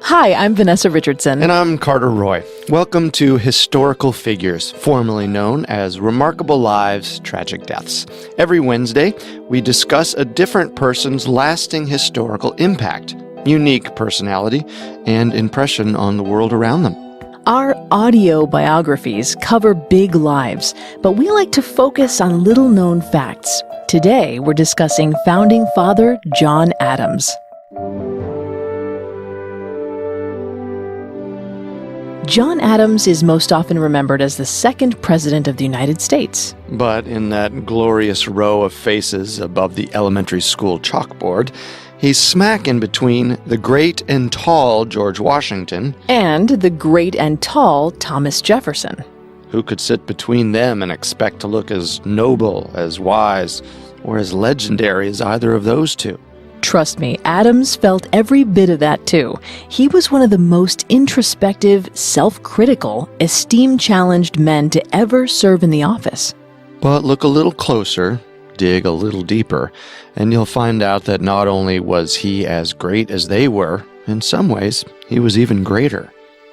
Hi, I'm Vanessa Richardson. And I'm Carter Roy. Welcome to Historical Figures, formerly known as Remarkable Lives, Tragic Deaths. Every Wednesday, we discuss a different person's lasting historical impact, unique personality, and impression on the world around them. Our audio biographies cover big lives, but we like to focus on little-known facts. Today, we're discussing Founding Father John Adams. John Adams is most often remembered as the second president of the United States. But in that glorious row of faces above the elementary school chalkboard, he's smack in between the great and tall George Washington and the great and tall Thomas Jefferson. Who could sit between them and expect to look as noble, as wise, or as legendary as either of those two? Trust me, Adams felt every bit of that too. He was one of the most introspective, self-critical, esteem-challenged men to ever serve in the office. But look a little closer, dig a little deeper, and you'll find out that not only was he as great as they were, in some ways, he was even greater.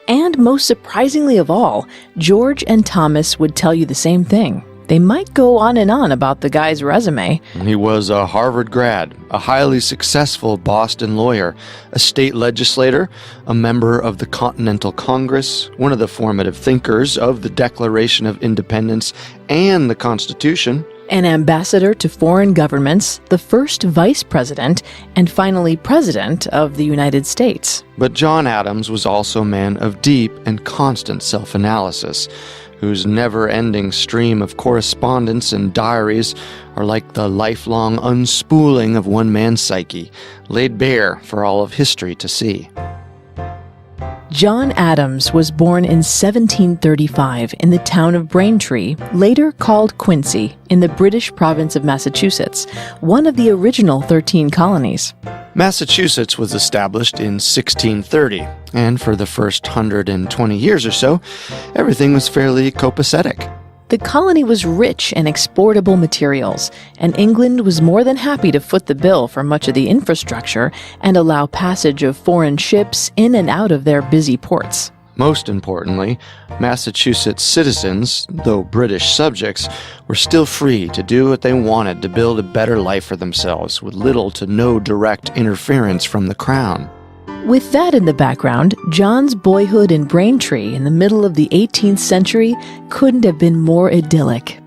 And most surprisingly of all, George and Thomas would tell you the same thing. They might go on and on about the guy's resume. He was a Harvard grad, a highly successful Boston lawyer, a state legislator, a member of the Continental Congress, one of the formative thinkers of the Declaration of Independence and the Constitution, an ambassador to foreign governments, the first vice president, and finally president of the United States. But John Adams was also a man of deep and constant self-analysis, whose never-ending stream of correspondence and diaries are like the lifelong unspooling of one man's psyche, laid bare for all of history to see. John Adams was born in 1735 in the town of Braintree, later called Quincy, in the British province of Massachusetts, one of the original 13 colonies. Massachusetts was established in 1630, and for the first 120 years or so, everything was fairly copacetic. The colony was rich in exportable materials, and England was more than happy to foot the bill for much of the infrastructure and allow passage of foreign ships in and out of their busy ports. Most importantly, Massachusetts citizens, though British subjects, were still free to do what they wanted to build a better life for themselves with little to no direct interference from the crown. With that in the background, John's boyhood in Braintree in the middle of the 18th century couldn't have been more idyllic.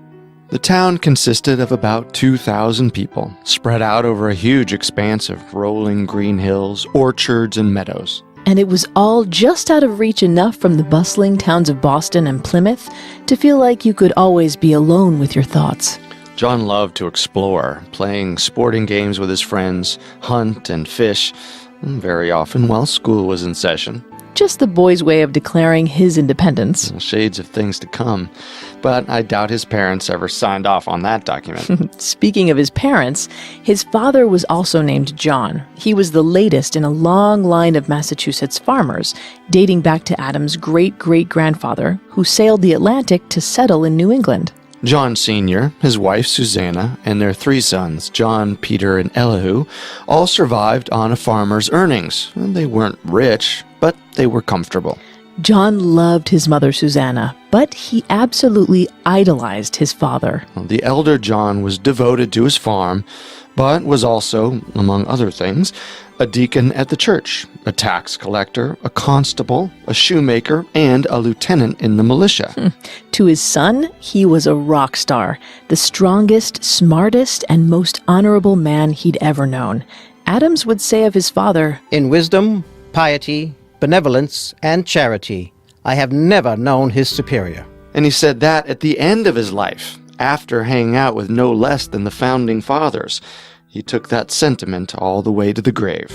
The town consisted of about 2,000 people, spread out over a huge expanse of rolling green hills, orchards, and meadows. And it was all just out of reach enough from the bustling towns of Boston and Plymouth to feel like you could always be alone with your thoughts. John loved to explore, playing sporting games with his friends, hunt and fish, very often while school was in session. Just the boy's way of declaring his independence. Shades of things to come. But I doubt his parents ever signed off on that document. Speaking of his parents, his father was also named John. He was the latest in a long line of Massachusetts farmers, dating back to Adams' great-great-grandfather, who sailed the Atlantic to settle in New England. John Sr., his wife Susanna, and their 3 sons, John, Peter, and Elihu, all survived on a farmer's earnings. They weren't rich, but they were comfortable. John loved his mother Susanna, but he absolutely idolized his father. The elder John was devoted to his farm, but was also, among other things, a deacon at the church, a tax collector, a constable, a shoemaker, and a lieutenant in the militia. To his son, he was a rock star, the strongest, smartest, and most honorable man he'd ever known. Adams would say of his father, "In wisdom, piety, benevolence, and charity, I have never known his superior." And he said that at the end of his life, after hanging out with no less than the Founding Fathers. He took that sentiment all the way to the grave.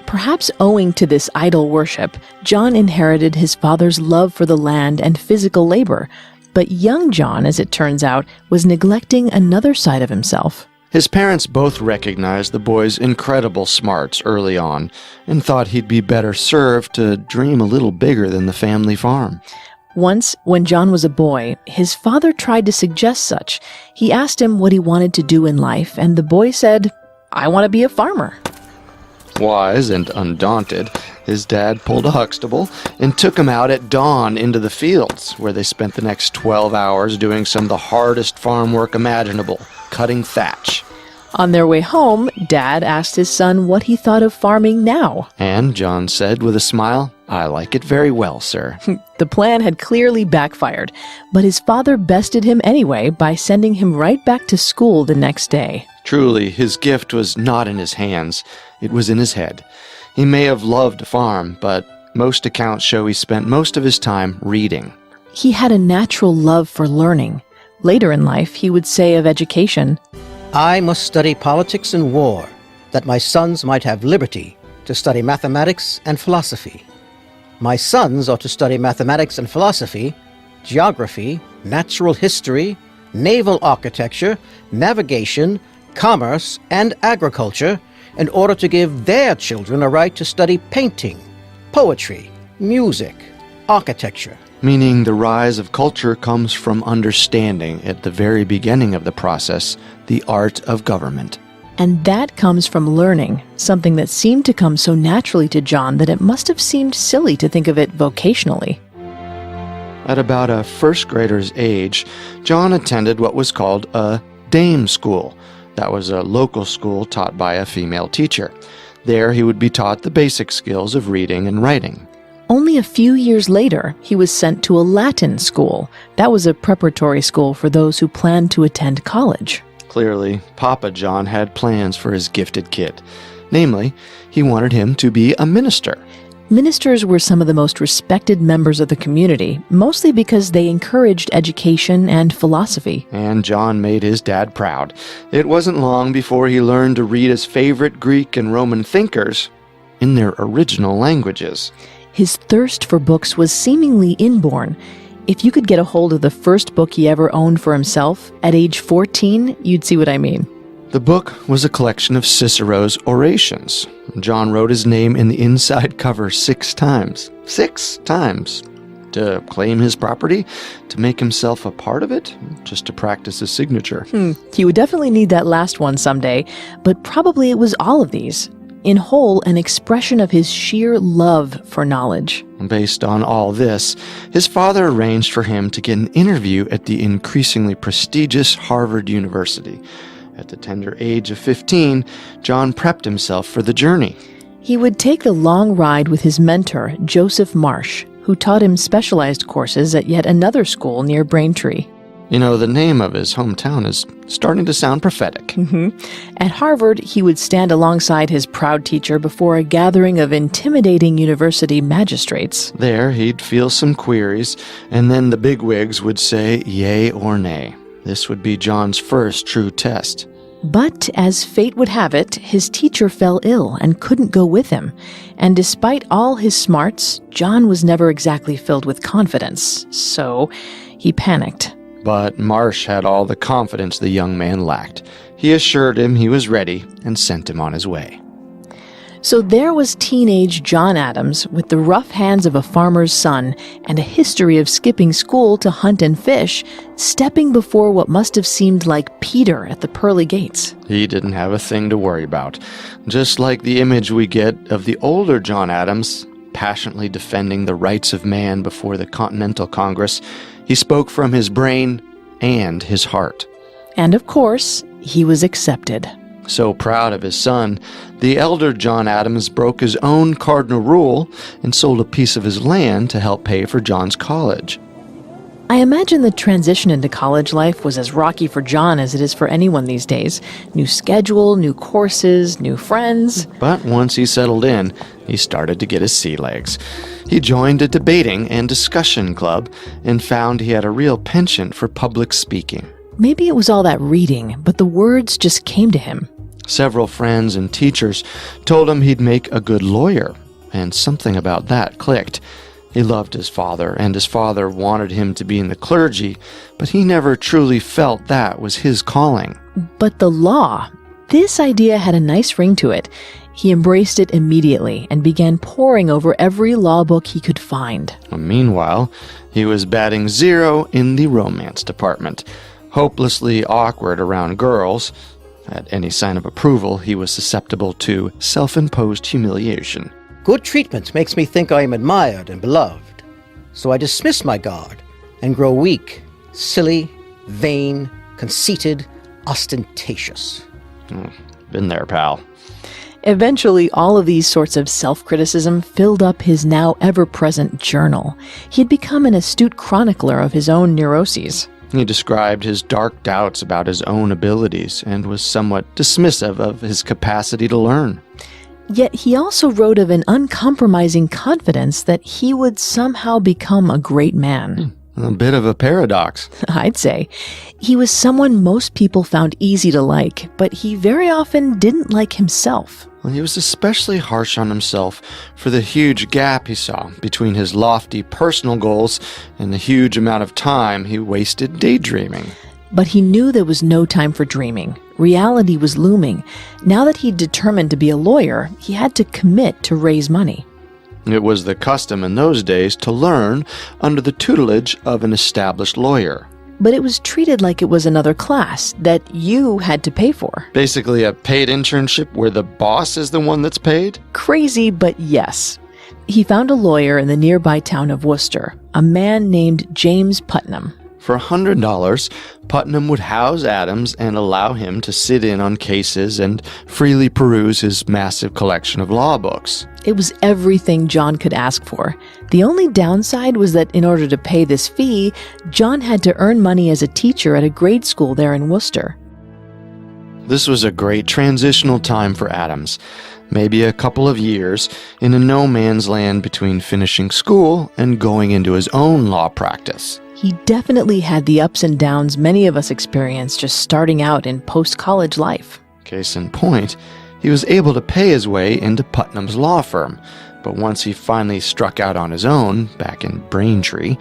Perhaps owing to this idol worship, John inherited his father's love for the land and physical labor. But young John, as it turns out, was neglecting another side of himself. His parents both recognized the boy's incredible smarts early on and thought he'd be better served to dream a little bigger than the family farm. Once, when John was a boy, his father tried to suggest such. He asked him what he wanted to do in life, and the boy said, "I want to be a farmer." Wise and undaunted, his dad pulled a Huxtable and took him out at dawn into the fields, where they spent the next 12 hours doing some of the hardest farm work imaginable, cutting thatch. On their way home, Dad asked his son what he thought of farming now. And John said with a smile, "I like it very well, sir." The plan had clearly backfired, but his father bested him anyway by sending him right back to school the next day. Truly, his gift was not in his hands, it was in his head. He may have loved to farm, but most accounts show he spent most of his time reading. He had a natural love for learning. Later in life, he would say of education, I must study politics and war, that my sons might have liberty to study mathematics and philosophy. My sons ought to study mathematics and philosophy, geography, natural history, naval architecture, navigation, commerce, and agriculture, in order to give their children a right to study painting, poetry, music, architecture. Meaning the rise of culture comes from understanding, at the very beginning of the process, the art of government. and that comes from learning, something that seemed to come so naturally to John that it must have seemed silly to think of it vocationally. At about a first grader's age, John attended what was called a dame school. That was a local school taught by a female teacher. There he would be taught the basic skills of reading and writing. Only a few years later, he was sent to a Latin school. That was a preparatory school for those who planned to attend college. Clearly, Papa John had plans for his gifted kid. Namely, he wanted him to be a minister. Ministers were some of the most respected members of the community, mostly because they encouraged education and philosophy. And John made his dad proud. It wasn't long before he learned to read his favorite Greek and Roman thinkers in their original languages. His thirst for books was seemingly inborn. If you could get a hold of the first book he ever owned for himself, at age 14, you'd see what I mean. The book was a collection of Cicero's orations. John wrote his name in the inside cover 6 times. 6 times. To claim his property? To make himself a part of it? Just to practice his signature. He would definitely need that last one someday, but probably it was all of these. In whole, an expression of his sheer love for knowledge. Based on all this, his father arranged for him to get an interview at the increasingly prestigious Harvard University. At the tender age of 15, John prepped himself for the journey. He would take the long ride with his mentor, Joseph Marsh, who taught him specialized courses at yet another school near Braintree. You know, the name of his hometown is starting to sound prophetic. At Harvard, he would stand alongside his proud teacher before a gathering of intimidating university magistrates. There, he'd feel some queries, and then the bigwigs would say yay or nay. This would be John's first true test. But, as fate would have it, his teacher fell ill and couldn't go with him. And despite all his smarts, John was never exactly filled with confidence. So, he panicked. But Marsh had all the confidence the young man lacked. He assured him he was ready and sent him on his way. So there was teenage John Adams with the rough hands of a farmer's son and a history of skipping school to hunt and fish, stepping before what must have seemed like Peter at the pearly gates. He didn't have a thing to worry about. Just like the image we get of the older John Adams, passionately defending the rights of man before the Continental Congress, he spoke from his brain and his heart. And of course, he was accepted. So proud of his son, the elder John Adams broke his own cardinal rule and sold a piece of his land to help pay for John's college. I imagine the transition into college life was as rocky for John as it is for anyone these days. New schedule, new courses, new friends. But once he settled in, he started to get his sea legs. He joined a debating and discussion club and found he had a real penchant for public speaking. Maybe it was all that reading, but the words just came to him. Several friends and teachers told him he'd make a good lawyer, and something about that clicked. He loved his father, and his father wanted him to be in the clergy, but he never truly felt that was his calling. But the law, this idea had a nice ring to it. He embraced it immediately and began poring over every law book he could find. Meanwhile, he was batting 0 in the romance department. Hopelessly awkward around girls, At any sign of approval, he was susceptible to self-imposed humiliation. Good treatment makes me think I am admired and beloved. So I dismiss my guard and grow weak, silly, vain, conceited, ostentatious. Been there, pal. Eventually, all of these sorts of self-criticism filled up his now ever-present journal. He had become an astute chronicler of his own neuroses. He described his dark doubts about his own abilities and was somewhat dismissive of his capacity to learn. Yet he also wrote of an uncompromising confidence that he would somehow become a great man. A bit of a paradox. I'd say. He was someone most people found easy to like, but he very often didn't like himself. Well, he was especially harsh on himself for the huge gap he saw between his lofty personal goals and the huge amount of time he wasted daydreaming. But he knew there was no time for dreaming. Reality was looming. Now that he'd determined to be a lawyer, he had to commit to raise money. It was the custom in those days to learn under the tutelage of an established lawyer. But it was treated like it was another class that you had to pay for. Basically a paid internship where the boss is the one that's paid? Crazy, but yes. He found a lawyer in the nearby town of Worcester, a man named James Putnam. For $100, Putnam would house Adams and allow him to sit in on cases and freely peruse his massive collection of law books. It was everything John could ask for. The only downside was that in order to pay this fee, John had to earn money as a teacher at a grade school there in Worcester. This was a great transitional time for Adams. Maybe a couple of years in a no-man's land between finishing school and going into his own law practice. He definitely had the ups and downs many of us experience just starting out in post-college life. Case in point, he was able to pay his way into Putnam's law firm, but once he finally struck out on his own, back in Braintree,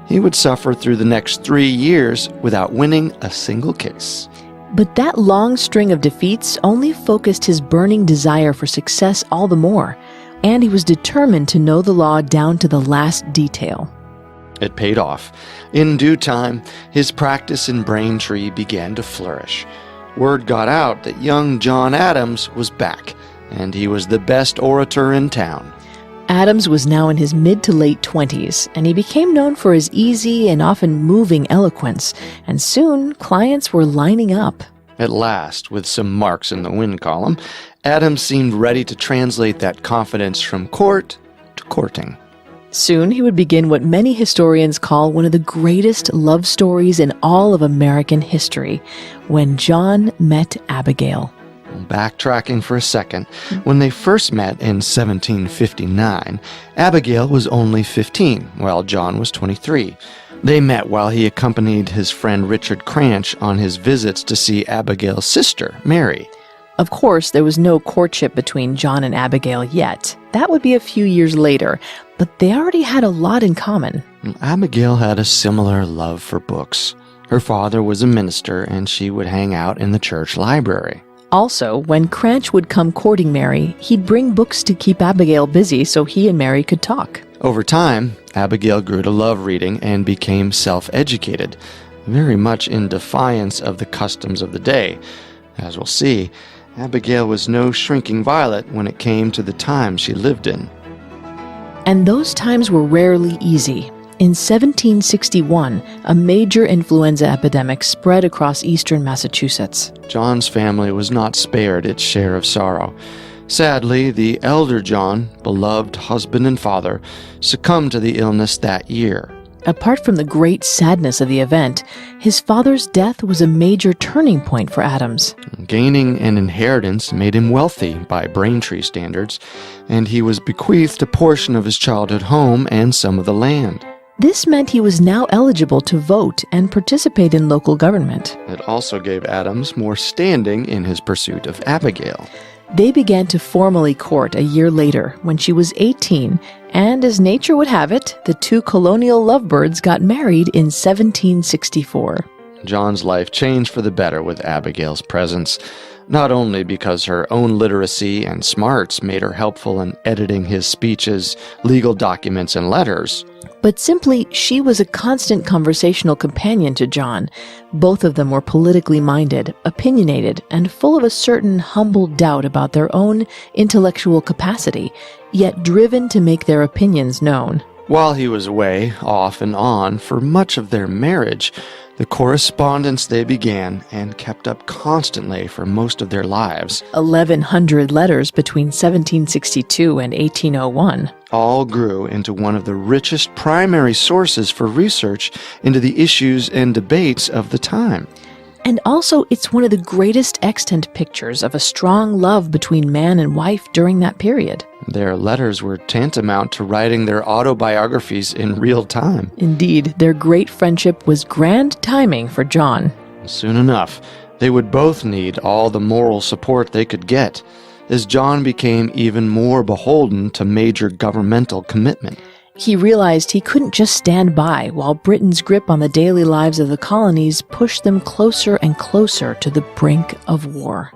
he would suffer through the next 3 years without winning a single case. But that long string of defeats only focused his burning desire for success all the more, and he was determined to know the law down to the last detail. It paid off. In due time, his practice in Braintree began to flourish. Word got out that young John Adams was back, and he was the best orator in town. Adams was now in his mid to late 20s, and he became known for his easy and often moving eloquence, and soon clients were lining up. At last, with some marks in the win column, Adams seemed ready to translate that confidence from court to courting. Soon he would begin what many historians call one of the greatest love stories in all of American history, When John Met Abigail. Backtracking for a second, when they first met in 1759, Abigail was only 15, while John was 23. They met while he accompanied his friend Richard Cranch on his visits to see Abigail's sister, Mary. Of course, there was no courtship between John and Abigail yet. That would be a few years later, but they already had a lot in common. Abigail had a similar love for books. Her father was a minister, and she would hang out in the church library. Also, when Cranch would come courting Mary, he'd bring books to keep Abigail busy so he and Mary could talk. Over time, Abigail grew to love reading and became self-educated, very much in defiance of the customs of the day. As we'll see, Abigail was no shrinking violet when it came to the time she lived in. And those times were rarely easy. In 1761, a major influenza epidemic spread across eastern Massachusetts. John's family was not spared its share of sorrow. Sadly, the elder John, beloved husband and father, succumbed to the illness that year. Apart from the great sadness of the event, his father's death was a major turning point for Adams. Gaining an inheritance made him wealthy by Braintree standards, and he was bequeathed a portion of his childhood home and some of the land. This meant he was now eligible to vote and participate in local government. It also gave Adams more standing in his pursuit of Abigail. They began to formally court a year later, when she was 18, and as nature would have it, the two colonial lovebirds got married in 1764. John's life changed for the better with Abigail's presence. not only because her own literacy and smarts made her helpful in editing his speeches, legal documents, and letters, but simply she was a constant conversational companion to John. Both of them were politically minded, opinionated, and full of a certain humble doubt about their own intellectual capacity, yet driven to make their opinions known. While he was away, off and on, for much of their marriage, the correspondence they began and kept up constantly for most of their lives, 1,100 letters between 1762 and 1801, all grew into one of the richest primary sources for research into the issues and debates of the time. And also, it's one of the greatest extant pictures of a strong love between man and wife during that period. Their letters were tantamount to writing their autobiographies in real time. Indeed, their great friendship was grand timing for John. Soon enough, they would both need all the moral support they could get, as John became even more beholden to major governmental commitment. He realized he couldn't just stand by while Britain's grip on the daily lives of the colonies pushed them closer and closer to the brink of war.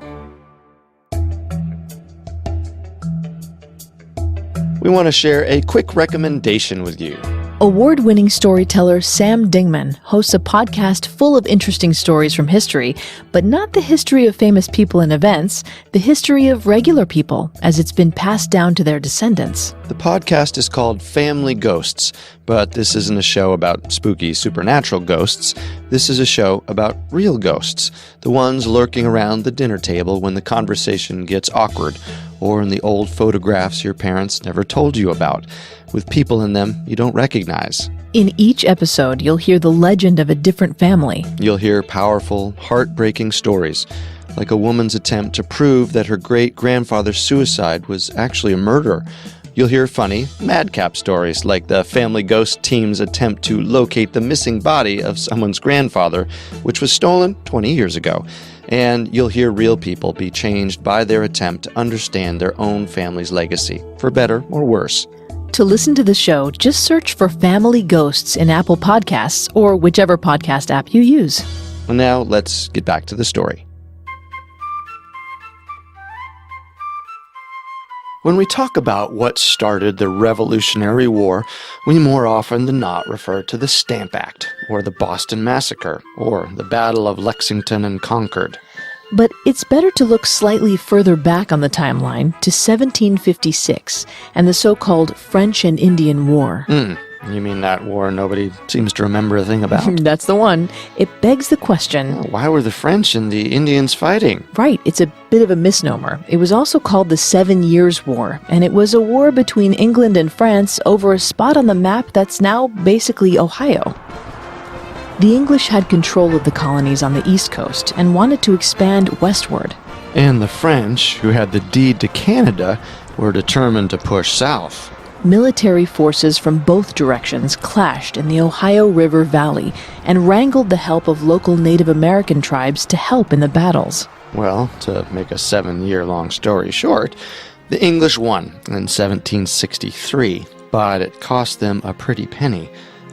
We want to share a quick recommendation with you. Award-winning storyteller Sam Dingman hosts a podcast full of interesting stories from history, but not the history of famous people and events, the history of regular people, as it's been passed down to their descendants. The podcast is called Family Ghosts, but this isn't a show about spooky supernatural ghosts. This is a show about real ghosts, the ones lurking around the dinner table when the conversation gets awkward, or in the old photographs your parents never told you about, with people in them you don't recognize. In each episode, you'll hear the legend of a different family. You'll hear powerful, heartbreaking stories, like a woman's attempt to prove that her great-grandfather's suicide was actually a murder. You'll hear funny, madcap stories, like the Family Ghost team's attempt to locate the missing body of someone's grandfather, which was stolen 20 years ago. And you'll hear real people be changed by their attempt to understand their own family's legacy, for better or worse. To listen to the show, just search for Family Ghosts in Apple Podcasts or whichever podcast app you use. And now, let's get back to the story. When we talk about what started the Revolutionary War, we more often than not refer to the Stamp Act, or the Boston Massacre, or the Battle of Lexington and Concord. But it's better to look slightly further back on the timeline to 1756 and the so-called French and Indian War. You mean that war nobody seems to remember a thing about? That's the one. It begs the question... Why were the French and the Indians fighting? Right, it's a bit of a misnomer. It was also called the 7 Years' War, and it was a war between England and France over a spot on the map that's now basically Ohio. The English had control of the colonies on the East Coast and wanted to expand westward. And the French, who had the deed to Canada, were determined to push south. Military forces from both directions clashed in the Ohio River Valley and wrangled the help of local Native American tribes to help in the battles. Well, to make a 7-year-long story short, the English won in 1763, but it cost them a pretty penny.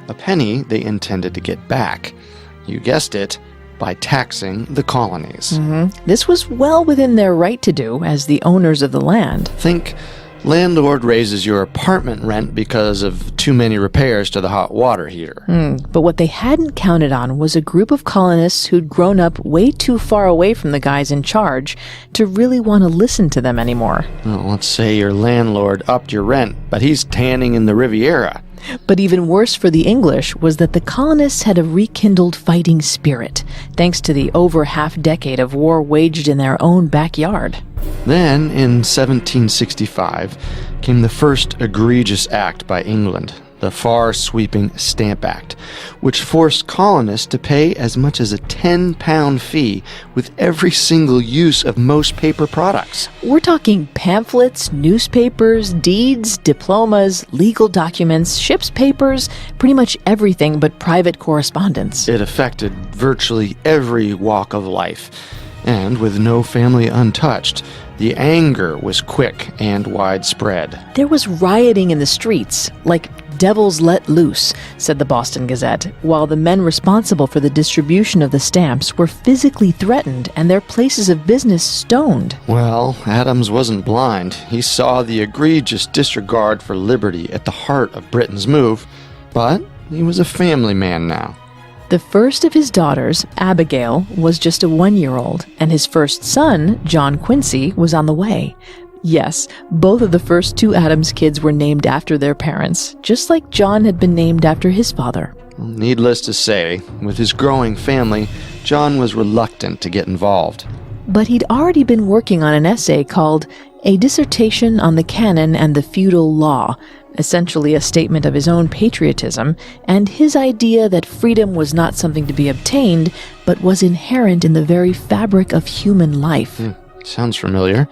A penny they intended to get back. You guessed it, by taxing the colonies. This was well within their right to do as the owners of the land. Think landlord raises your apartment rent because of too many repairs to the hot water heater. But what they hadn't counted on was a group of colonists who'd grown up way too far away from the guys in charge to really want to listen to them anymore. Well, let's say your landlord upped your rent, but he's tanning in the Riviera. But even worse for the English was that the colonists had a rekindled fighting spirit, thanks to the over half-decade of war waged in their own backyard. Then, in 1765, came the first egregious act by England, the far-sweeping Stamp Act, which forced colonists to pay as much as a 10-pound fee with every single use of most paper products. We're talking pamphlets, newspapers, deeds, diplomas, legal documents, ship's papers, pretty much everything but private correspondence. It affected virtually every walk of life. And with no family untouched, the anger was quick and widespread. There was rioting in the streets, like devils let loose, said the Boston Gazette, while the men responsible for the distribution of the stamps were physically threatened and their places of business stoned. Well, Adams wasn't blind. He saw the egregious disregard for liberty at the heart of Britain's move, but he was a family man now. The first of his daughters, Abigail, was just a 1-year-old, and his first son, John Quincy, was on the way. Yes, both of the first 2 Adams kids were named after their parents, just like John had been named after his father. Needless to say, with his growing family, John was reluctant to get involved. But he'd already been working on an essay called A Dissertation on the Canon and the Feudal Law, essentially a statement of his own patriotism and his idea that freedom was not something to be obtained, but was inherent in the very fabric of human life. Sounds familiar.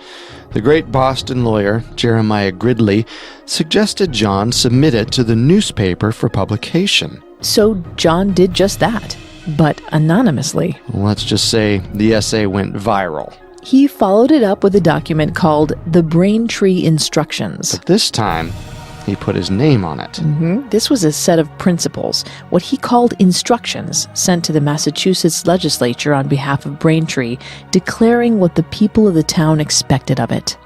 The great Boston lawyer, Jeremiah Gridley, suggested John submit it to the newspaper for publication. So John did just that, but anonymously. Let's just say the essay went viral. He followed it up with a document called The Braintree Instructions. But this time, he put his name on it. This was a set of principles, what he called instructions, sent to the Massachusetts legislature on behalf of Braintree, declaring what the people of the town expected of it.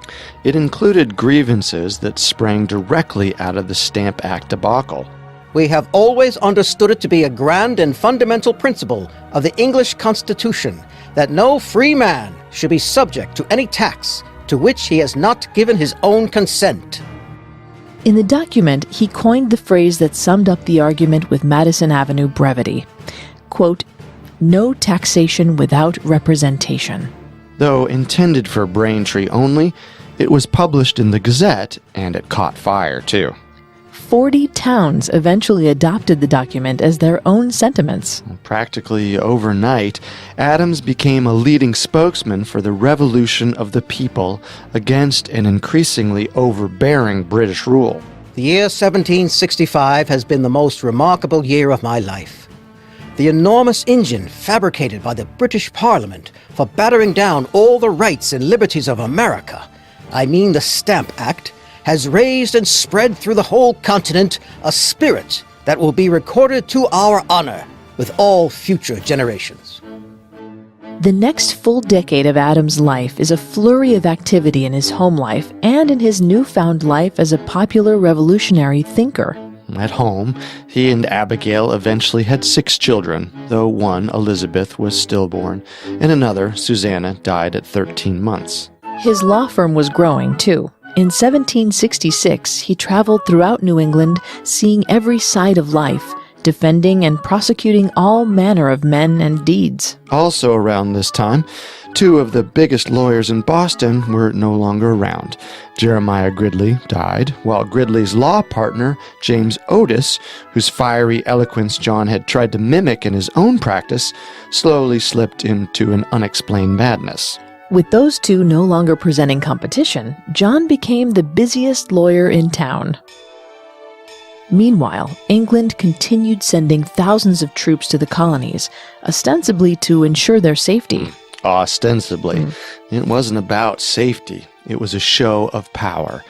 It included grievances that sprang directly out of the Stamp Act debacle. We have always understood it to be a grand and fundamental principle of the English Constitution that no free man should be subject to any tax to which he has not given his own consent. In the document, he coined the phrase that summed up the argument with Madison Avenue brevity. Quote, "No taxation without representation." Though intended for Braintree only, it was published in the Gazette, and it caught fire, too. 40 towns eventually adopted the document as their own sentiments. Practically overnight, Adams became a leading spokesman for the revolution of the people against an increasingly overbearing British rule. The year 1765 has been the most remarkable year of my life. The enormous engine fabricated by the British Parliament for battering down all the rights and liberties of America, I mean the Stamp Act, has raised and spread through the whole continent a spirit that will be recorded to our honor with all future generations. The next full decade of Adams' life is a flurry of activity in his home life and in his newfound life as a popular revolutionary thinker. At home, he and Abigail eventually had 6 children, though one, Elizabeth, was stillborn, and another, Susanna, died at 13 months. His law firm was growing, too. In 1766, he traveled throughout New England, seeing every side of life, defending and prosecuting all manner of men and deeds. Also around this time, 2 of the biggest lawyers in Boston were no longer around. Jeremiah Gridley died, while Gridley's law partner, James Otis, whose fiery eloquence John had tried to mimic in his own practice, slowly slipped into an unexplained madness. With those 2 no longer presenting competition, John became the busiest lawyer in town. Meanwhile, England continued sending thousands of troops to the colonies, ostensibly to ensure their safety. Ostensibly. It wasn't about safety. It was a show of power,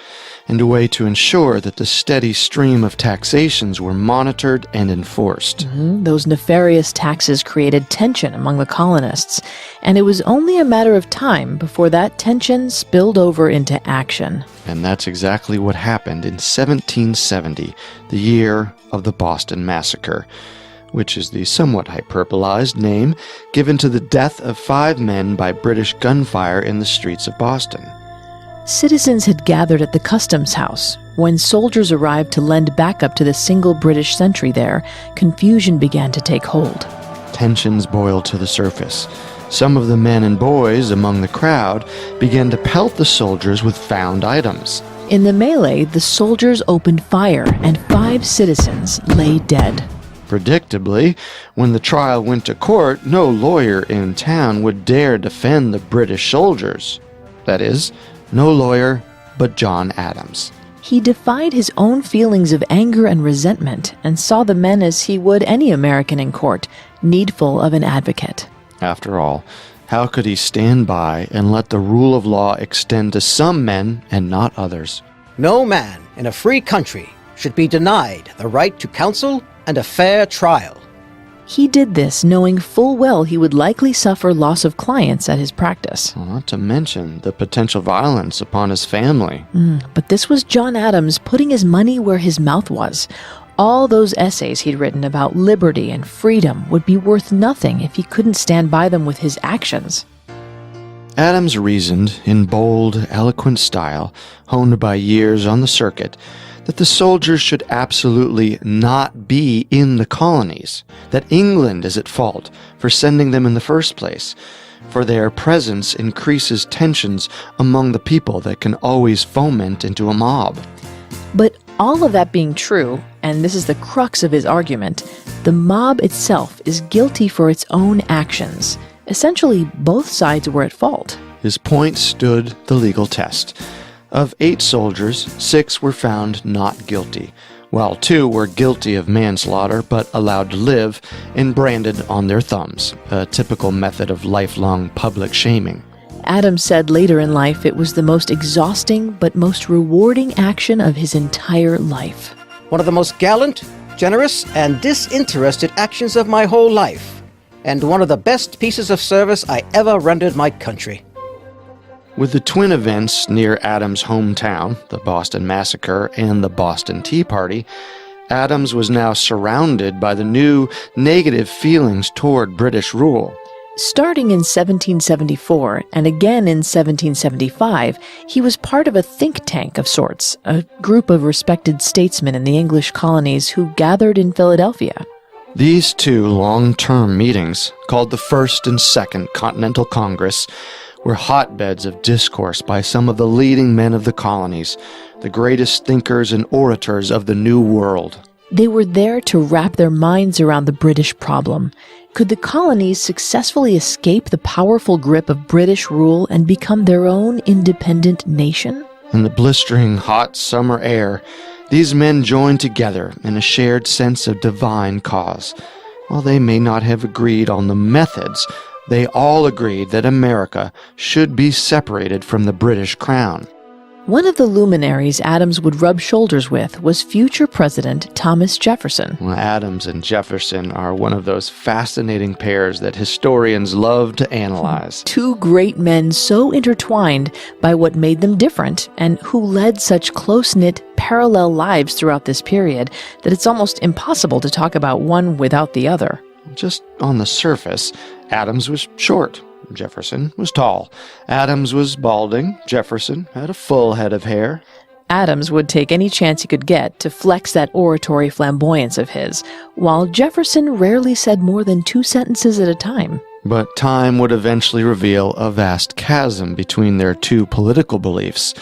and a way to ensure that the steady stream of taxations were monitored and enforced. Those nefarious taxes created tension among the colonists, and it was only a matter of time before that tension spilled over into action. And that's exactly what happened in 1770, the year of the Boston Massacre, which is the somewhat hyperbolized name given to the death of 5 men by British gunfire in the streets of Boston. Citizens had gathered at the customs house. When soldiers arrived to lend backup to the single British sentry there, confusion began to take hold. Tensions boiled to the surface. Some of the men and boys among the crowd began to pelt the soldiers with found items. In the melee, the soldiers opened fire and 5 citizens lay dead. Predictably, when the trial went to court, no lawyer in town would dare defend the British soldiers. That is, no lawyer but John Adams. He defied his own feelings of anger and resentment and saw the men as he would any American in court, needful of an advocate. After all, how could he stand by and let the rule of law extend to some men and not others? No man in a free country should be denied the right to counsel and a fair trial. He did this knowing full well he would likely suffer loss of clients at his practice. Well, not to mention the potential violence upon his family. But this was John Adams putting his money where his mouth was. All those essays he'd written about liberty and freedom would be worth nothing if he couldn't stand by them with his actions. Adams reasoned, in bold, eloquent style, honed by years on the circuit, that the soldiers should absolutely not be in the colonies, that England is at fault for sending them in the first place, for their presence increases tensions among the people that can always foment into a mob. But all of that being true, and this is the crux of his argument, the mob itself is guilty for its own actions. Essentially, both sides were at fault. His point stood the legal test. Of 8 soldiers, 6 were found not guilty, while 2 were guilty of manslaughter but allowed to live and branded on their thumbs, a typical method of lifelong public shaming. Adams said later in life it was the most exhausting but most rewarding action of his entire life. One of the most gallant, generous, and disinterested actions of my whole life, and one of the best pieces of service I ever rendered my country. With the twin events near Adams' hometown, the Boston Massacre and the Boston Tea Party, Adams was now surrounded by the new negative feelings toward British rule. Starting in 1774 and again in 1775, he was part of a think tank of sorts, a group of respected statesmen in the English colonies who gathered in Philadelphia. These 2 long-term meetings, called the First and Second Continental Congress, were hotbeds of discourse by some of the leading men of the colonies, the greatest thinkers and orators of the New World. They were there to wrap their minds around the British problem. Could the colonies successfully escape the powerful grip of British rule and become their own independent nation? In the blistering hot summer air, these men joined together in a shared sense of divine cause. While they may not have agreed on the methods, they all agreed that America should be separated from the British Crown. One of the luminaries Adams would rub shoulders with was future President Thomas Jefferson. Well, Adams and Jefferson are one of those fascinating pairs that historians love to analyze. 2 great men so intertwined by what made them different and who led such close-knit, parallel lives throughout this period that it's almost impossible to talk about one without the other. Just on the surface, Adams was short. Jefferson was tall. Adams was balding. Jefferson had a full head of hair. Adams would take any chance he could get to flex that oratory flamboyance of his, while Jefferson rarely said more than 2 sentences at a time. But time would eventually reveal a vast chasm between their 2 political beliefs.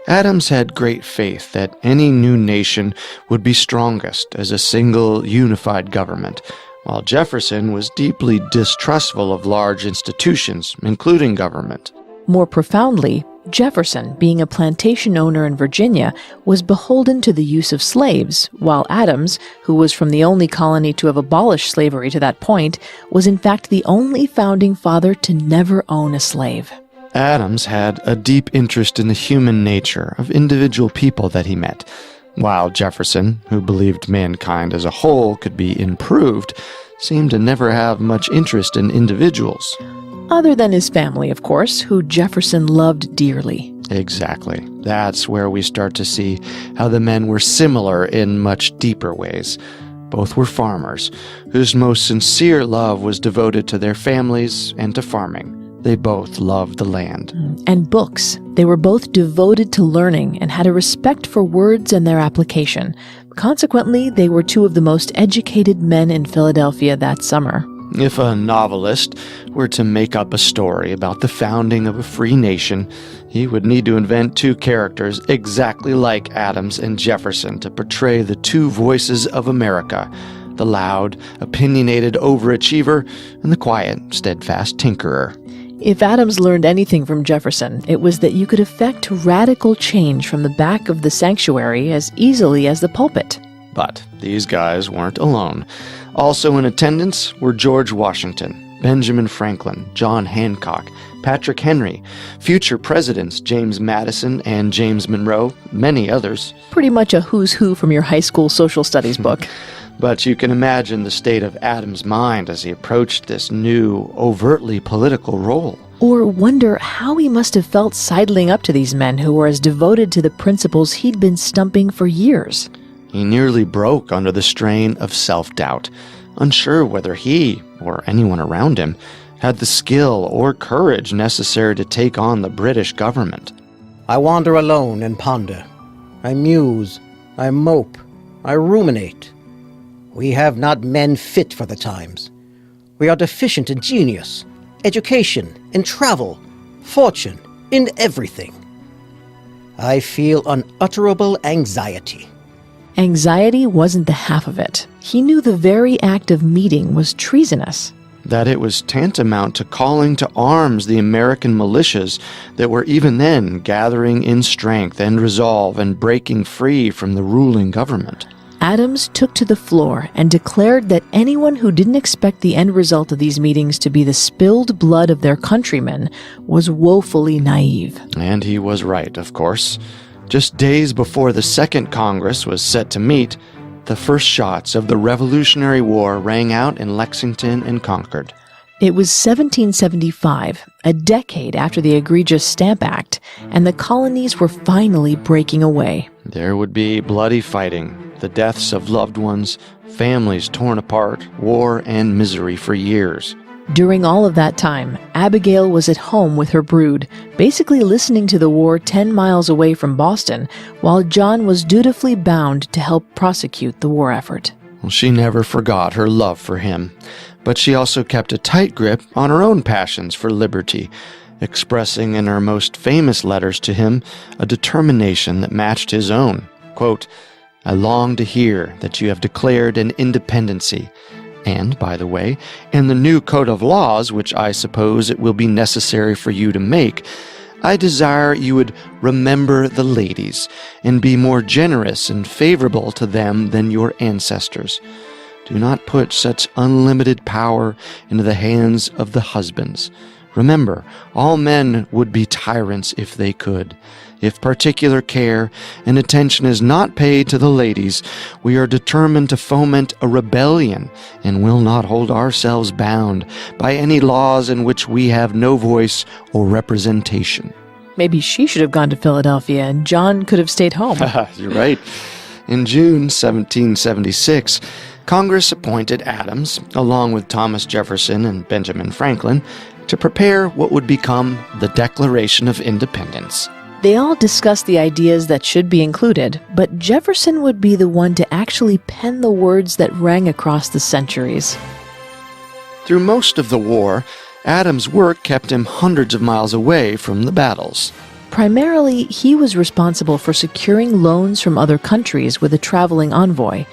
Adams had great faith that any new nation would be strongest as a single, unified government, while Jefferson was deeply distrustful of large institutions, including government. More profoundly, Jefferson, being a plantation owner in Virginia, was beholden to the use of slaves, while Adams, who was from the only colony to have abolished slavery to that point, was in fact the only founding father to never own a slave. Adams had a deep interest in the human nature of individual people that he met, while Jefferson, who believed mankind as a whole could be improved, seemed to never have much interest in individuals. Other than his family, of course, who Jefferson loved dearly. Exactly. That's where we start to see how the men were similar in much deeper ways. Both were farmers, whose most sincere love was devoted to their families and to farming. They both loved the land. And books. They were both devoted to learning and had a respect for words and their application. Consequently, they were 2 of the most educated men in Philadelphia that summer. If a novelist were to make up a story about the founding of a free nation, he would need to invent 2 characters exactly like Adams and Jefferson to portray the 2 voices of America, the loud, opinionated overachiever and the quiet, steadfast tinkerer. If Adams learned anything from Jefferson, it was that you could effect radical change from the back of the sanctuary as easily as the pulpit. But these guys weren't alone. Also in attendance were George Washington, Benjamin Franklin, John Hancock, Patrick Henry, future presidents James Madison and James Monroe, many others. Pretty much a who's who from your high school social studies book. But you can imagine the state of Adams' mind as he approached this new, overtly political role. Or wonder how he must have felt sidling up to these men who were as devoted to the principles he'd been stumping for years. He nearly broke under the strain of self-doubt, unsure whether he, or anyone around him, had the skill or courage necessary to take on the British government. I wander alone and ponder. I muse, I mope, I ruminate. We have not men fit for the times. We are deficient in genius, education, in travel, fortune, in everything. I feel unutterable anxiety. Anxiety wasn't the half of it. He knew the very act of meeting was treasonous. That it was tantamount to calling to arms the American militias that were even then gathering in strength and resolve and breaking free from the ruling government. Adams took to the floor and declared that anyone who didn't expect the end result of these meetings to be the spilled blood of their countrymen was woefully naive. And he was right, of course. Just days before the Second Congress was set to meet, the first shots of the Revolutionary War rang out in Lexington and Concord. It was 1775, a decade after the egregious Stamp Act, and the colonies were finally breaking away. There would be bloody fighting, the deaths of loved ones, families torn apart, war and misery for years. During all of that time, Abigail was at home with her brood, basically listening to the war 10 miles away from Boston, while John was dutifully bound to help prosecute the war effort. Well, she never forgot her love for him, but she also kept a tight grip on her own passions for liberty, expressing in her most famous letters to him a determination that matched his own. Quote, "I long to hear that you have declared an independency. And, by the way, in the new code of laws, which I suppose it will be necessary for you to make, I desire you would remember the ladies, and be more generous and favorable to them than your ancestors. Do not put such unlimited power into the hands of the husbands. Remember, all men would be tyrants if they could. If particular care and attention is not paid to the ladies, we are determined to foment a rebellion and will not hold ourselves bound by any laws in which we have no voice or representation." Maybe she should have gone to Philadelphia and John could have stayed home. You're right. In June 1776, Congress appointed Adams, along with Thomas Jefferson and Benjamin Franklin, to prepare what would become the Declaration of Independence. They all discussed the ideas that should be included, but Jefferson would be the one to actually pen the words that rang across the centuries. Through most of the war, Adams' work kept him hundreds of miles away from the battles. Primarily, he was responsible for securing loans from other countries with a traveling envoy.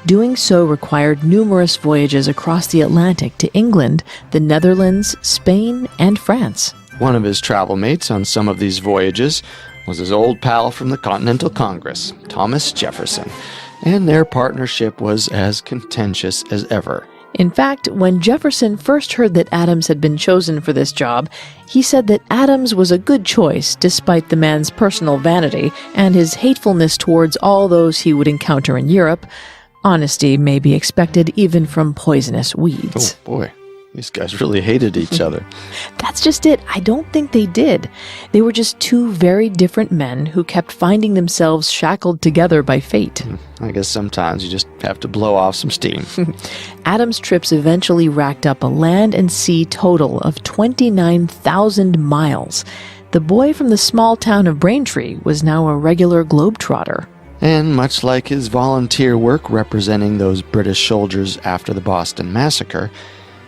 Doing so required numerous voyages across the Atlantic to England, the Netherlands, Spain, and France. One of his travel mates on some of these voyages was his old pal from the Continental Congress, Thomas Jefferson, and their partnership was as contentious as ever. In fact, when Jefferson first heard that Adams had been chosen for this job, he said that Adams was a good choice despite the man's personal vanity and his hatefulness towards all those he would encounter in Europe. Honesty may be expected even from poisonous weeds. Oh boy, these guys really hated each other. That's just it. I don't think they did. They were just two very different men who kept finding themselves shackled together by fate. I guess sometimes you just have to blow off some steam. Adams' trips eventually racked up a land and sea total of 29,000 miles. The boy from the small town of Braintree was now a regular globetrotter. And much like his volunteer work representing those British soldiers after the Boston Massacre,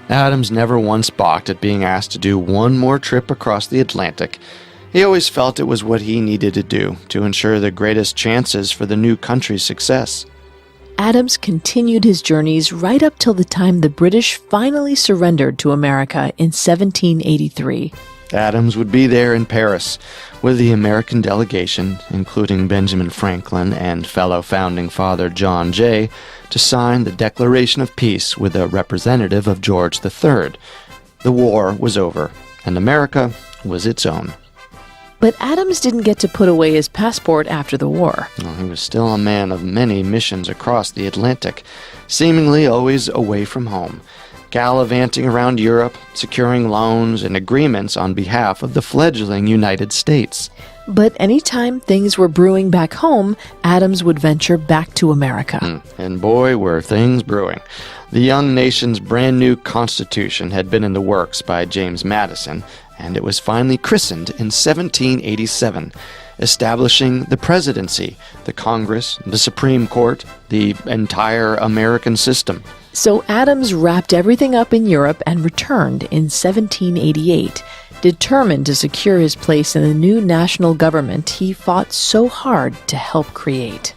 Adams never once balked at being asked to do one more trip across the Atlantic. He always felt it was what he needed to do to ensure the greatest chances for the new country's success. Adams continued his journeys right up till the time the British finally surrendered to America in 1783. Adams would be there in Paris with the American delegation, including Benjamin Franklin and fellow founding father John Jay, to sign the Declaration of Peace with a representative of George III. The war was over, and America was its own. But Adams didn't get to put away his passport after the war. Well, he was still a man of many missions across the Atlantic, seemingly always away from home, gallivanting around Europe, securing loans and agreements on behalf of the fledgling United States. But anytime things were brewing back home, Adams would venture back to America. And boy, were things brewing. The young nation's brand new Constitution had been in the works by James Madison, and it was finally christened in 1787, establishing the presidency, the Congress, the Supreme Court, the entire American system. So Adams wrapped everything up in Europe and returned in 1788, determined to secure his place in the new national government he fought so hard to help create.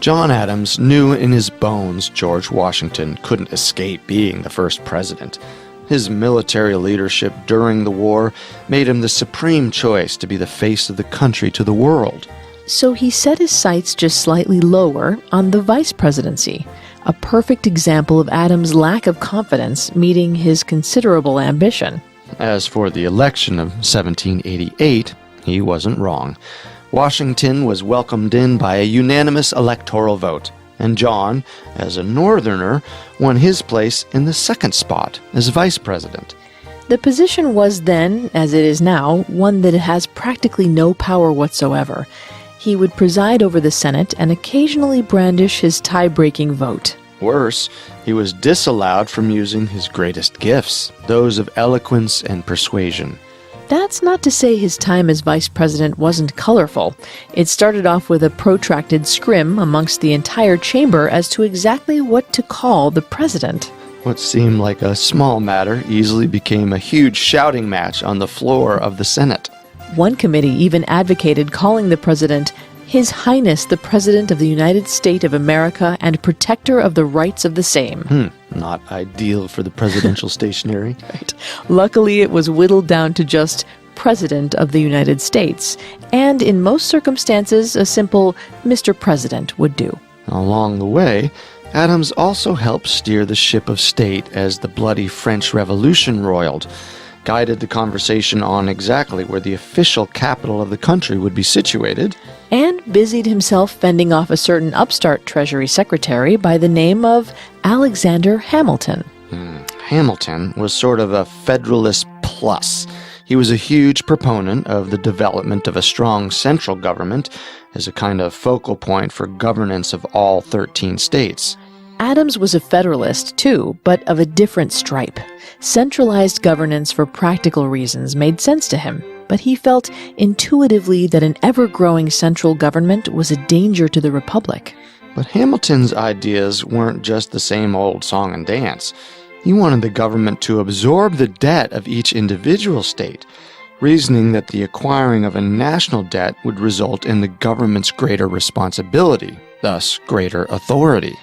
John Adams knew in his bones George Washington couldn't escape being the first president. His military leadership during the war made him the supreme choice to be the face of the country to the world. So he set his sights just slightly lower on the vice presidency, a perfect example of Adams' lack of confidence meeting his considerable ambition. As for the election of 1788, he wasn't wrong. Washington was welcomed in by a unanimous electoral vote, and John, as a Northerner, won his place in the second spot as vice president. The position was then, as it is now, one that has practically no power whatsoever. He would preside over the Senate and occasionally brandish his tie-breaking vote. Worse, he was disallowed from using his greatest gifts, those of eloquence and persuasion. That's not to say his time as vice president wasn't colorful. It started off with a protracted scrim amongst the entire chamber as to exactly what to call the president. What seemed like a small matter easily became a huge shouting match on the floor of the Senate. One committee even advocated calling the president His Highness the President of the United States of America and Protector of the Rights of the Same. Not ideal for the presidential stationery. Right. Luckily, it was whittled down to just President of the United States, and in most circumstances, a simple Mr. President would do. Along the way, Adams also helped steer the ship of state as the bloody French Revolution roiled, guided the conversation on exactly where the official capital of the country would be situated, and busied himself fending off a certain upstart Treasury Secretary by the name of Alexander Hamilton. Hamilton was sort of a Federalist plus. He was a huge proponent of the development of a strong central government as a kind of focal point for governance of all 13 states. Adams was a Federalist, too, but of a different stripe. Centralized governance for practical reasons made sense to him, but he felt intuitively that an ever-growing central government was a danger to the Republic. But Hamilton's ideas weren't just the same old song and dance. He wanted the government to absorb the debt of each individual state, reasoning that the acquiring of a national debt would result in the government's greater responsibility, thus greater authority.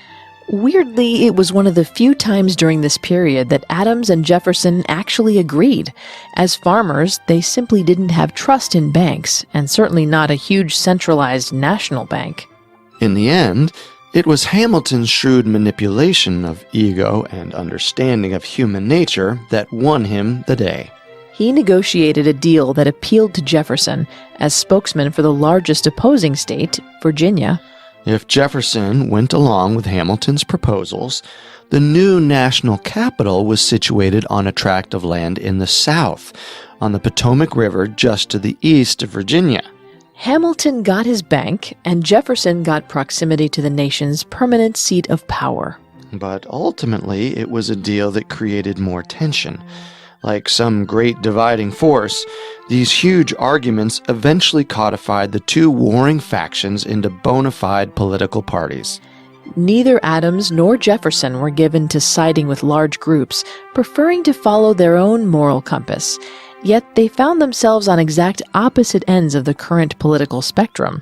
Weirdly, it was one of the few times during this period that Adams and Jefferson actually agreed. As farmers, they simply didn't have trust in banks, and certainly not a huge centralized national bank. In the end, it was Hamilton's shrewd manipulation of ego and understanding of human nature that won him the day. He negotiated a deal that appealed to Jefferson as spokesman for the largest opposing state, Virginia. If Jefferson went along with Hamilton's proposals, the new national capital was situated on a tract of land in the south, on the Potomac River just to the east of Virginia. Hamilton got his bank, and Jefferson got proximity to the nation's permanent seat of power. But ultimately, it was a deal that created more tension. Like some great dividing force, these huge arguments eventually codified the two warring factions into bona fide political parties. Neither Adams nor Jefferson were given to siding with large groups, preferring to follow their own moral compass. Yet they found themselves on exact opposite ends of the current political spectrum.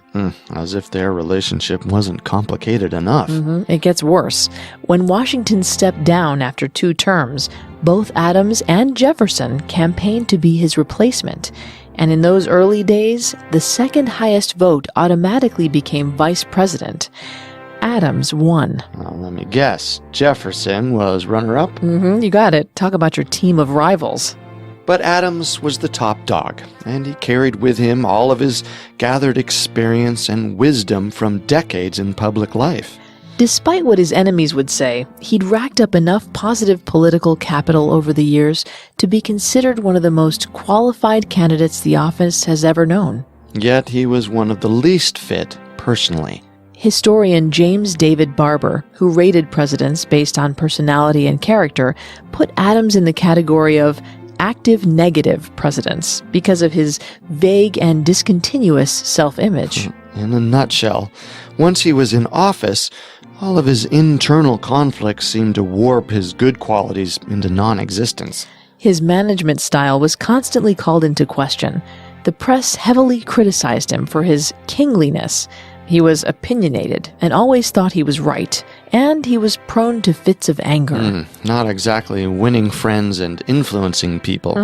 As if their relationship wasn't complicated enough. It gets worse. When Washington stepped down after 2 terms, both Adams and Jefferson campaigned to be his replacement. And in those early days, the second highest vote automatically became vice president. Adams won. Well, let me guess. Jefferson was runner-up? You got it. Talk about your team of rivals. But Adams was the top dog, and he carried with him all of his gathered experience and wisdom from decades in public life. Despite what his enemies would say, he'd racked up enough positive political capital over the years to be considered one of the most qualified candidates the office has ever known. Yet he was one of the least fit personally. Historian James David Barber, who rated presidents based on personality and character, put Adams in the category of active negative presidents because of his vague and discontinuous self-image. In a nutshell, once he was in office, all of his internal conflicts seemed to warp his good qualities into non-existence. His management style was constantly called into question. The press heavily criticized him for his kingliness. He was opinionated and always thought he was right, and he was prone to fits of anger. Not exactly winning friends and influencing people.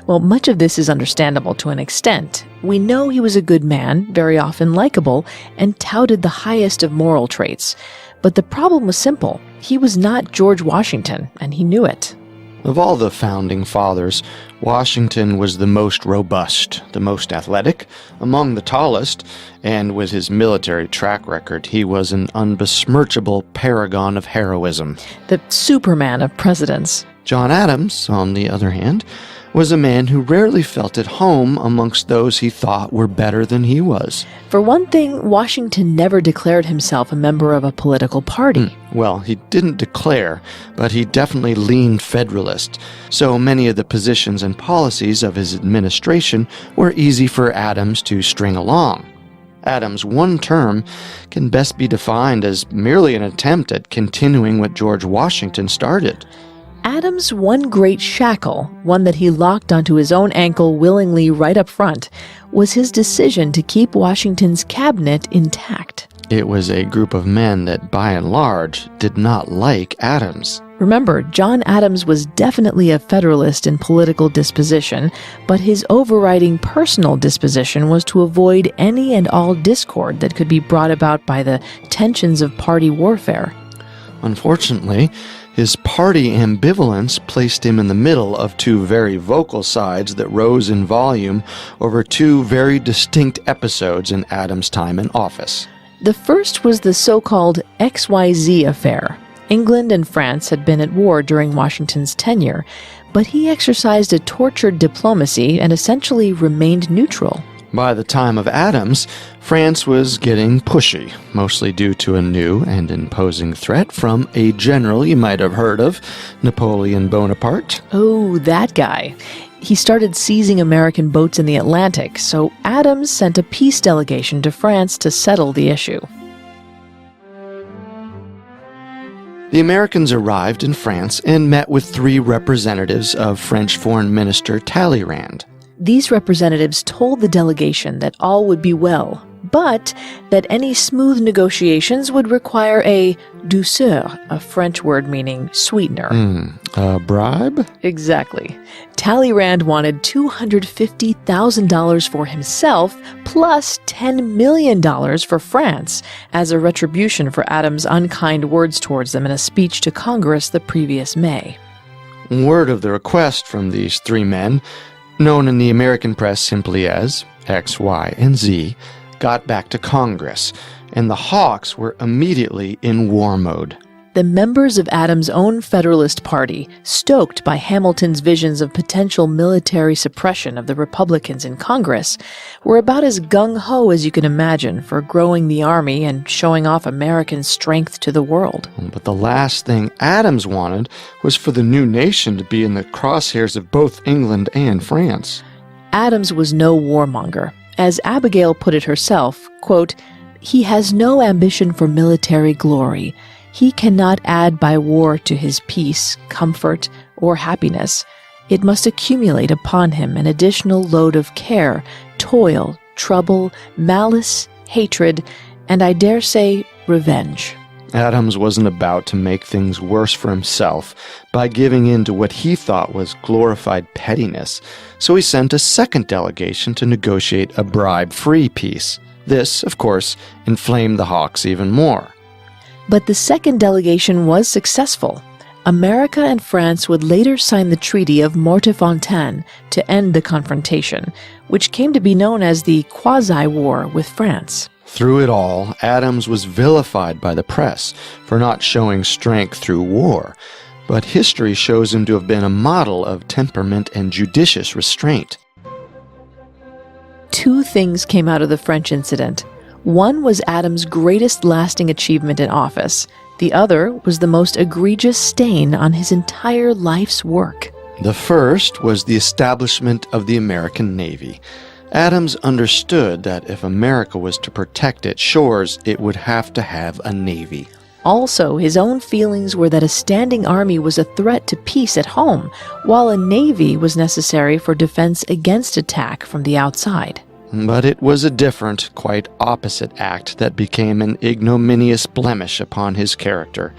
Well, much of this is understandable to an extent. We know he was a good man, very often likable, and touted the highest of moral traits. But the problem was simple. He was not George Washington, and he knew it. Of all the founding fathers, Washington was the most robust, the most athletic, among the tallest, and with his military track record, he was an unbesmirchable paragon of heroism. The Superman of presidents. John Adams, on the other hand, was a man who rarely felt at home amongst those he thought were better than he was. For one thing, Washington never declared himself a member of a political party. Well, he didn't declare, but he definitely leaned Federalist, so many of the positions and policies of his administration were easy for Adams to string along. Adams' one term can best be defined as merely an attempt at continuing what George Washington started. Adams' one great shackle, one that he locked onto his own ankle willingly right up front, was his decision to keep Washington's cabinet intact. It was a group of men that, by and large, did not like Adams. Remember, John Adams was definitely a Federalist in political disposition, but his overriding personal disposition was to avoid any and all discord that could be brought about by the tensions of party warfare. Unfortunately, his party ambivalence placed him in the middle of two very vocal sides that rose in volume over two very distinct episodes in Adams' time in office. The first was the so-called XYZ affair. England and France had been at war during Washington's tenure, but he exercised a tortured diplomacy and essentially remained neutral. By the time of Adams, France was getting pushy, mostly due to a new and imposing threat from a general you might have heard of, Napoleon Bonaparte. Oh, that guy. He started seizing American boats in the Atlantic, so Adams sent a peace delegation to France to settle the issue. The Americans arrived in France and met with 3 representatives of French Foreign Minister Talleyrand. These representatives told the delegation that all would be well, but that any smooth negotiations would require a douceur, a French word meaning sweetener. A bribe? Exactly. Talleyrand wanted $250,000 for himself, plus $10 million for France, as a retribution for Adams' unkind words towards them in a speech to Congress the previous May. Word of the request from these 3 men, known in the American press simply as X, Y, and Z, got back to Congress, and the Hawks were immediately in war mode. The members of Adams' own Federalist Party, stoked by Hamilton's visions of potential military suppression of the Republicans in Congress, were about as gung-ho as you can imagine for growing the army and showing off American strength to the world. But the last thing Adams wanted was for the new nation to be in the crosshairs of both England and France. Adams was no warmonger. As Abigail put it herself, quote, "He has no ambition for military glory. He cannot add by war to his peace, comfort, or happiness. It must accumulate upon him an additional load of care, toil, trouble, malice, hatred, and I dare say, revenge." Adams wasn't about to make things worse for himself by giving in to what he thought was glorified pettiness, so he sent a second delegation to negotiate a bribe-free peace. This, of course, inflamed the Hawks even more. But the second delegation was successful. America and France would later sign the Treaty of Mortefontaine to end the confrontation, which came to be known as the Quasi-War with France. Through it all, Adams was vilified by the press for not showing strength through war, but history shows him to have been a model of temperament and judicious restraint. Two things came out of the French incident. One was Adams' greatest lasting achievement in office. The other was the most egregious stain on his entire life's work. The first was the establishment of the American Navy. Adams understood that if America was to protect its shores, it would have to have a navy. Also, his own feelings were that a standing army was a threat to peace at home, while a navy was necessary for defense against attack from the outside. But it was a different, quite opposite act that became an ignominious blemish upon his character.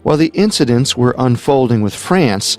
While the incidents were unfolding with France,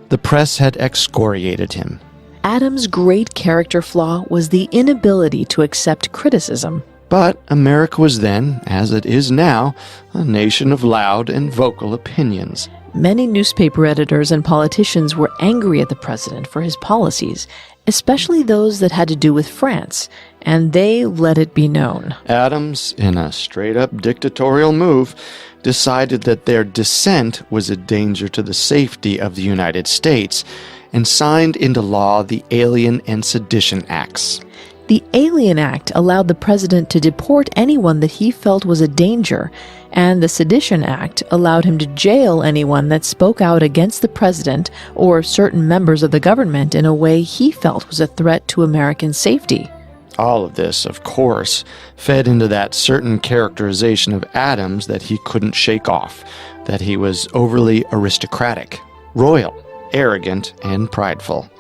the press had excoriated him. Adams' great character flaw was the inability to accept criticism. But America was then, as it is now, a nation of loud and vocal opinions. Many newspaper editors and politicians were angry at the president for his policies, especially those that had to do with France, and they let it be known. Adams, in a straight-up dictatorial move, decided that their dissent was a danger to the safety of the United States, and signed into law the Alien and Sedition Acts. The Alien Act allowed the president to deport anyone that he felt was a danger, and the Sedition Act allowed him to jail anyone that spoke out against the president or certain members of the government in a way he felt was a threat to American safety. All of this, of course, fed into that certain characterization of Adams that he couldn't shake off, that he was overly aristocratic, royal, arrogant, and prideful.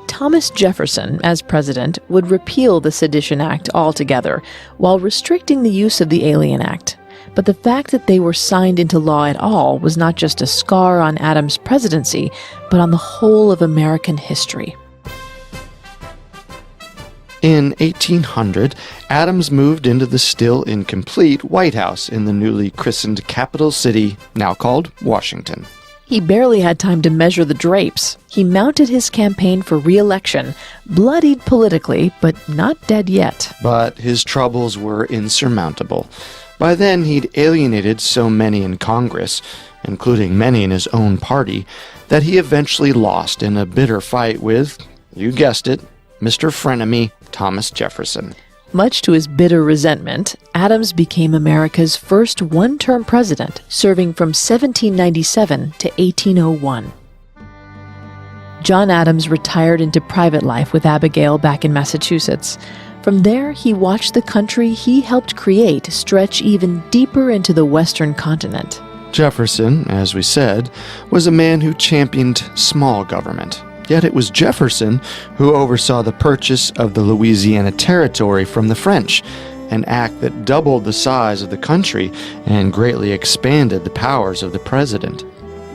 Thomas Jefferson, as president, would repeal the Sedition Act altogether, while restricting the use of the Alien Act. But the fact that they were signed into law at all was not just a scar on Adams' presidency, but on the whole of American history. In 1800, Adams moved into the still incomplete White House in the newly christened capital city, now called Washington. He barely had time to measure the drapes. He mounted his campaign for re-election, bloodied politically, but not dead yet. But his troubles were insurmountable. By then, he'd alienated so many in Congress, including many in his own party, that he eventually lost in a bitter fight with, you guessed it, Mr. Frenemy, Thomas Jefferson. Much to his bitter resentment, Adams became America's first one-term president, serving from 1797 to 1801. John Adams retired into private life with Abigail back in Massachusetts. From there, he watched the country he helped create stretch even deeper into the western continent. Jefferson, as we said, was a man who championed small government. Yet it was Jefferson who oversaw the purchase of the Louisiana Territory from the French, an act that doubled the size of the country and greatly expanded the powers of the president.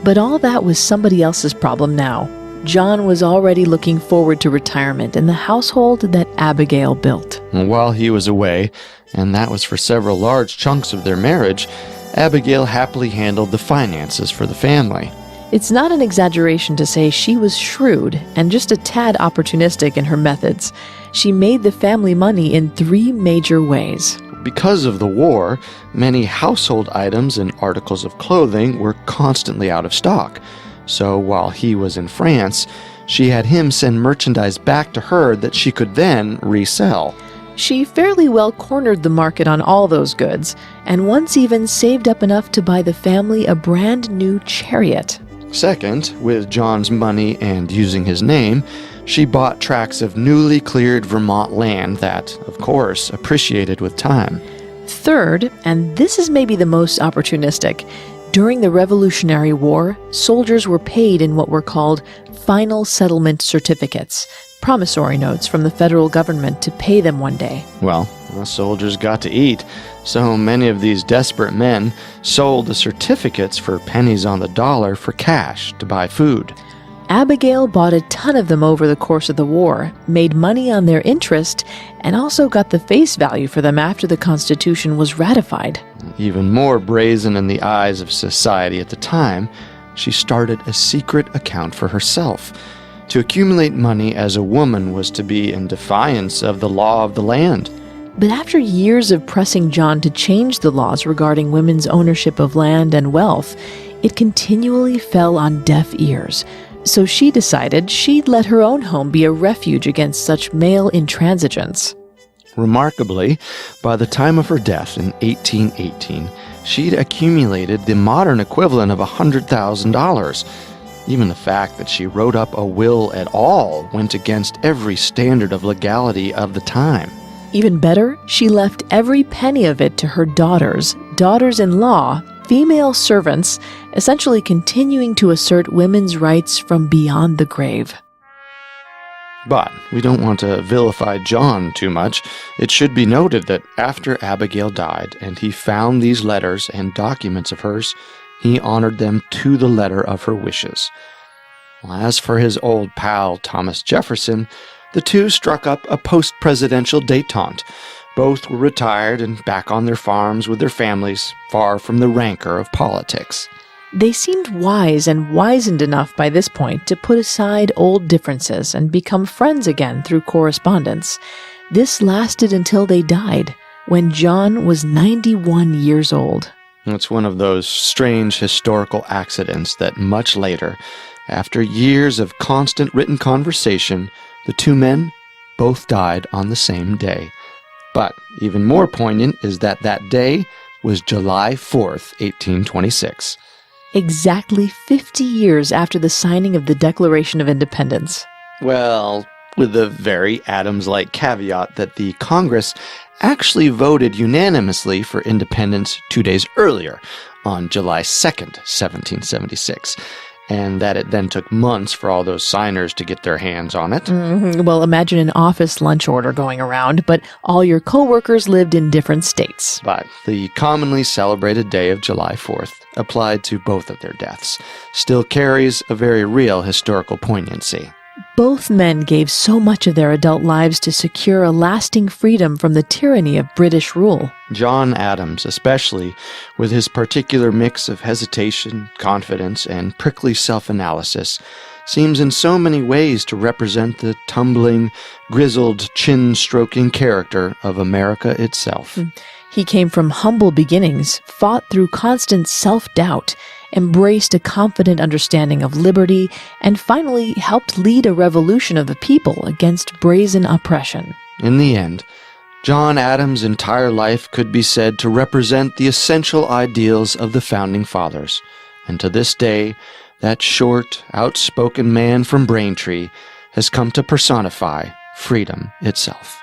But all that was somebody else's problem now. John was already looking forward to retirement in the household that Abigail built. While he was away, and that was for several large chunks of their marriage, Abigail happily handled the finances for the family. It's not an exaggeration to say she was shrewd and just a tad opportunistic in her methods. She made the family money in 3 major ways. Because of the war, many household items and articles of clothing were constantly out of stock. So while he was in France, she had him send merchandise back to her that she could then resell. She fairly well cornered the market on all those goods, and once even saved up enough to buy the family a brand new chariot. Second, with John's money and using his name, she bought tracts of newly cleared Vermont land that, of course, appreciated with time. Third, and this is maybe the most opportunistic, during the Revolutionary War, soldiers were paid in what were called final settlement certificates, promissory notes from the federal government to pay them one day. Well, the soldiers got to eat, so many of these desperate men sold the certificates for pennies on the dollar for cash to buy food. Abigail bought a ton of them over the course of the war, made money on their interest, and also got the face value for them after the Constitution was ratified. Even more brazen in the eyes of society at the time, she started a secret account for herself. To accumulate money as a woman was to be in defiance of the law of the land. But after years of pressing John to change the laws regarding women's ownership of land and wealth, it continually fell on deaf ears. So she decided she'd let her own home be a refuge against such male intransigence. Remarkably, by the time of her death in 1818, she'd accumulated the modern equivalent of $100,000. Even the fact that she wrote up a will at all went against every standard of legality of the time. Even better, she left every penny of it to her daughters, daughters-in-law, female servants, essentially continuing to assert women's rights from beyond the grave. But we don't want to vilify John too much. It should be noted that after Abigail died and he found these letters and documents of hers, he honored them to the letter of her wishes. As for his old pal Thomas Jefferson, the two struck up a post-presidential détente. Both were retired and back on their farms with their families, far from the rancor of politics. They seemed wise and wizened enough by this point to put aside old differences and become friends again through correspondence. This lasted until they died, when John was 91 years old. It's one of those strange historical accidents that much later, after years of constant written conversation, the two men both died on the same day. But even more poignant is that that day was July 4th, 1826. Exactly 50 years after the signing of the Declaration of Independence. Well, with the very Adams-like caveat that the Congress actually voted unanimously for independence 2 days earlier, on July 2nd, 1776. And that it then took months for all those signers to get their hands on it. Well, imagine an office lunch order going around, but all your co-workers lived in different states. But the commonly celebrated day of July 4th, applied to both of their deaths, still carries a very real historical poignancy. Both men gave so much of their adult lives to secure a lasting freedom from the tyranny of British rule. John Adams, especially, with his particular mix of hesitation, confidence, and prickly self-analysis, seems in so many ways to represent the tumbling, grizzled, chin-stroking character of America itself. He came from humble beginnings, fought through constant self-doubt, embraced a confident understanding of liberty, and finally helped lead a revolution of the people against brazen oppression. In the end, John Adams' entire life could be said to represent the essential ideals of the Founding Fathers, and to this day, that short, outspoken man from Braintree has come to personify freedom itself.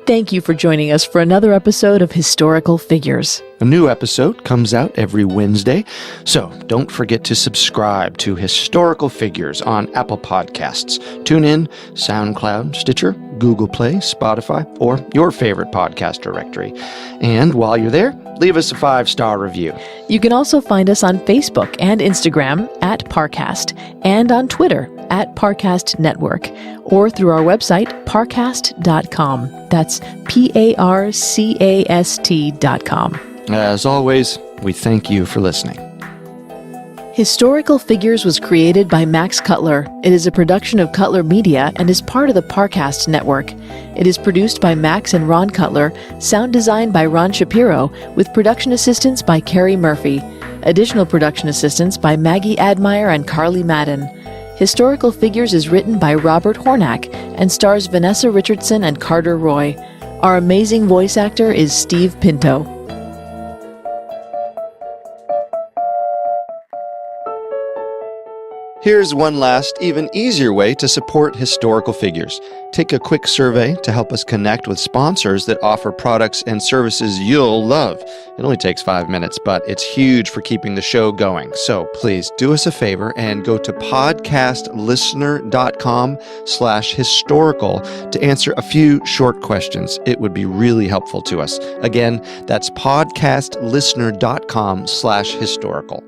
Thank you for joining us for another episode of Historical Figures. A new episode comes out every Wednesday, so don't forget to subscribe to Historical Figures on Apple Podcasts, TuneIn, SoundCloud, Stitcher, Google Play, Spotify, or your favorite podcast directory. And while you're there, leave us a 5-star review. You can also find us on Facebook and Instagram at Parcast, and on Twitter at Parcast Network, or through our website, parcast.com. That's PARCAST.com. As always, we thank you for listening. Historical Figures was created by Max Cutler. It is a production of Cutler Media and is part of the Parcast Network. It is produced by Max and Ron Cutler, sound design by Ron Shapiro, with production assistance by Carrie Murphy. Additional production assistance by Maggie Admire and Carly Madden. Historical Figures is written by Robert Hornack and stars Vanessa Richardson and Carter Roy. Our amazing voice actor is Steve Pinto. Here's one last, even easier way to support Historical Figures. Take a quick survey to help us connect with sponsors that offer products and services you'll love. It only takes 5 minutes, but it's huge for keeping the show going. So please do us a favor and go to podcastlistener.com/historical to answer a few short questions. It would be really helpful to us. Again, that's podcastlistener.com/historical.